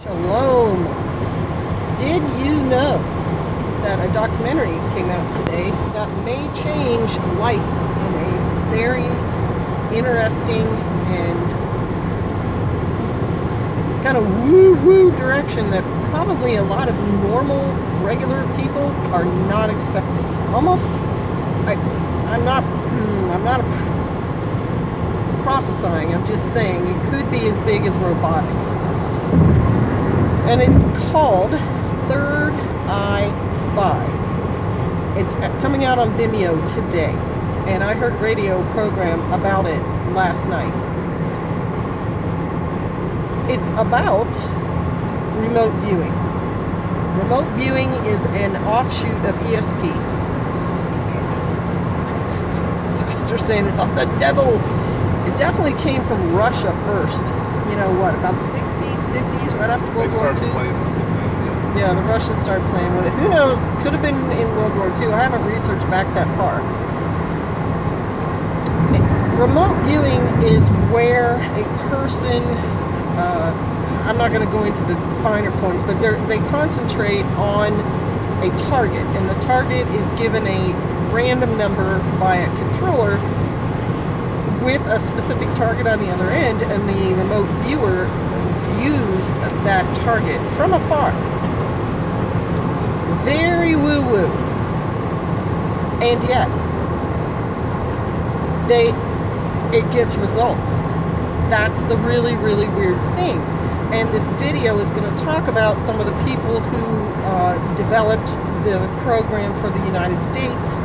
Shalom. Did you know that a documentary came out today that may change life in a very interesting and kind of woo-woo direction that probably a lot of normal, regular people are not expecting? Almost, I'm not prophesying, I'm just saying it could be as big as robotics. And it's called Third Eye Spies. It's coming out on Vimeo today, and I heard a radio program about it last night. It's about remote viewing. Remote viewing is an offshoot of ESP. They're saying it's of the devil. It definitely came from Russia first. You know what, about the 60s, 50s, right after World War II? Yeah, the Russians started playing with it. Who knows? Could have been in World War II. I haven't researched back that far. Remote viewing is where a person, I'm not going to go into the finer points, but they concentrate on a target, and the target is given a random number by a controller with a specific target on the other end, and the remote viewer views that target from afar. Very woo-woo. And yet, it gets results. That's the really, really weird thing. And this video is going to talk about some of the people who developed the program for the United States.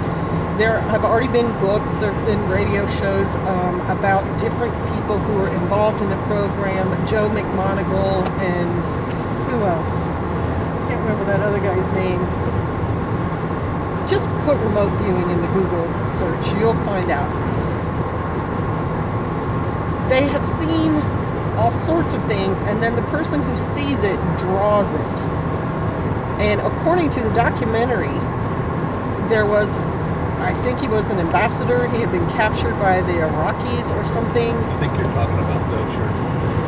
There have already been books, there have been radio shows about different people who are involved in the program. Joe McMoneagle and who else? Can't remember that other guy's name. Just put remote viewing in the Google search. You'll find out. They have seen all sorts of things, and then the person who sees it draws it. And according to the documentary, there was, I think he was an ambassador. He had been captured by the Iraqis or something. I think you're talking about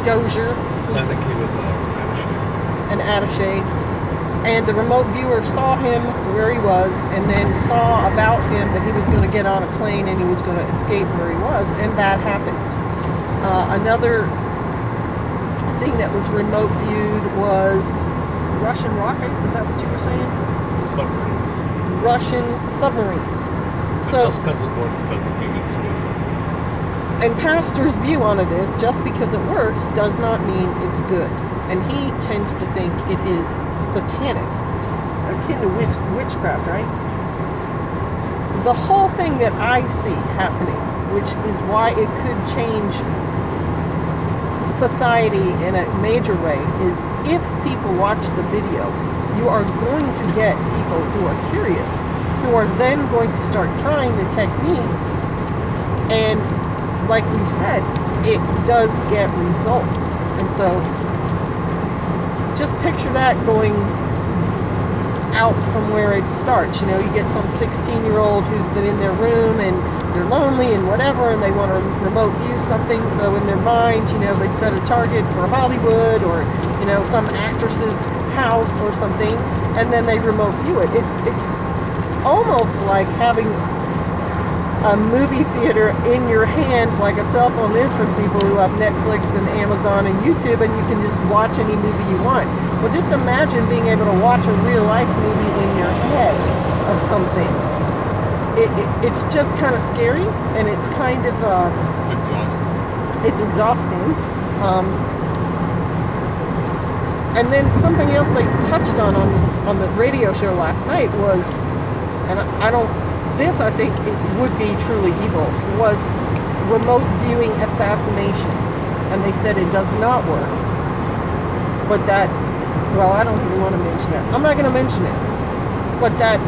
Dozier. I think he was an attaché. And the remote viewer saw him where he was, and then saw about him that he was going to get on a plane and he was going to escape where he was, and that happened. Another thing that was remote viewed was Russian rockets. Is that what you were saying? Submarines. Russian submarines. So just because it works doesn't mean it's good. And Pastor's view on it is, just because it works does not mean it's good. And he tends to think it is satanic. It's akin to witchcraft, right? The whole thing that I see happening, which is why it could change society in a major way, is if people watch the video, you are going to get people who are curious, who are then going to start trying the techniques, and like we've said, it does get results. And so just picture that going out from where it starts. You know, you get some 16-year-old who's been in their room and they're lonely and whatever, and they want to remote view something, so in their mind, you know, they set a target for Hollywood or, you know, some actress's house or something, and then they remote view it. It's almost like having a movie theater in your hand, like a cell phone is for people who have Netflix and Amazon and YouTube, and you can just watch any movie you want. Well, just imagine being able to watch a real-life movie in your head of something. It's just kind of scary, and it's kind of it's exhausting. And then something else they touched on the radio show last night was, and I think it would be truly evil, was remote viewing assassinations. And they said it does not work. But that, well, I don't even want to mention it. I'm not going to mention it. But that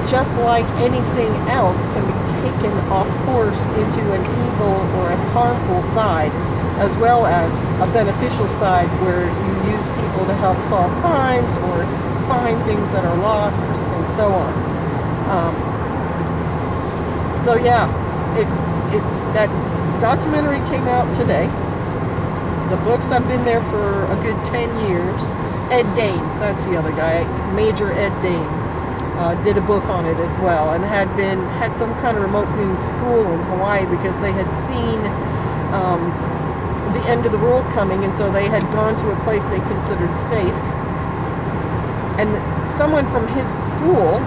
just like anything else can be taken off course into an evil or a harmful side, as well as a beneficial side where you use people to help solve crimes or find things that are lost and so on. So yeah, that documentary came out today, The books have been there for a good 10 years. Ed Daines, that's the other guy, Major Ed Daines, did a book on it as well, and had some kind of remote viewing school in Hawaii because they had seen the end of the world coming, and so they had gone to a place they considered safe. And someone from his school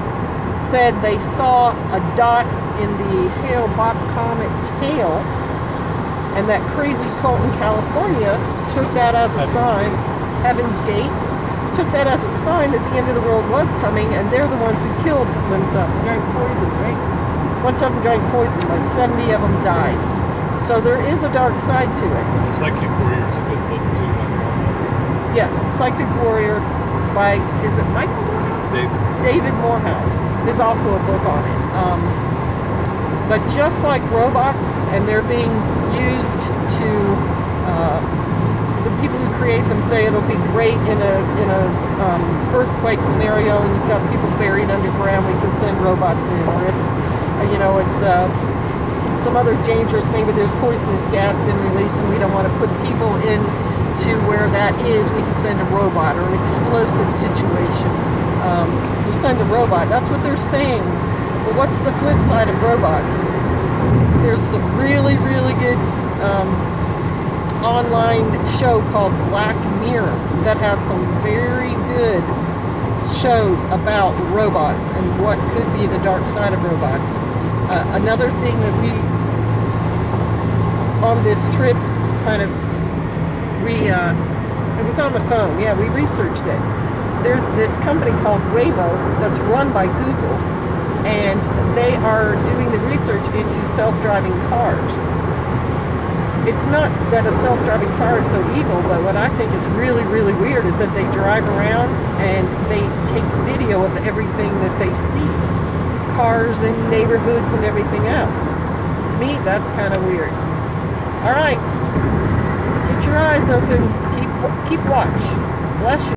said they saw a dot in the Hale-Bopp comet tail, and that crazy cult in California took that as a sign. Heaven's Gate took that as a sign that the end of the world was coming, and they're the ones who killed themselves. They drank poison, right? A bunch of them drank poison, like 70 of them died. So there is a dark side to it. Psychic Warrior's a good book too, like Morehouse. Yeah, Psychic Warrior by, is it Michael Morehouse? David Morehouse. There's also a book on it. But just like robots, and they're being used to, the people who create them say it'll be great in a earthquake scenario, and you've got people buried underground, we can send robots in. Or if, it's some other dangerous, maybe there's poisonous gas been released and we don't want to put people in to where that is, we can send a robot. Or an explosive situation, we send a robot. That's what they're saying. But what's the flip side of robots? There's some really, really good online show called Black Mirror that has some very good shows about robots and what could be the dark side of robots. Another thing that we, on this trip, it was on the phone, yeah, we researched it. There's this company called Waymo that's run by Google, and they are doing the research into self-driving cars. It's not that a self-driving car is so evil, but what I think is really, really weird is that they drive around and they take video of everything that they see. Cars and neighborhoods and everything else. To me, that's kind of weird. All right. Get your eyes open. Keep watch. Bless you.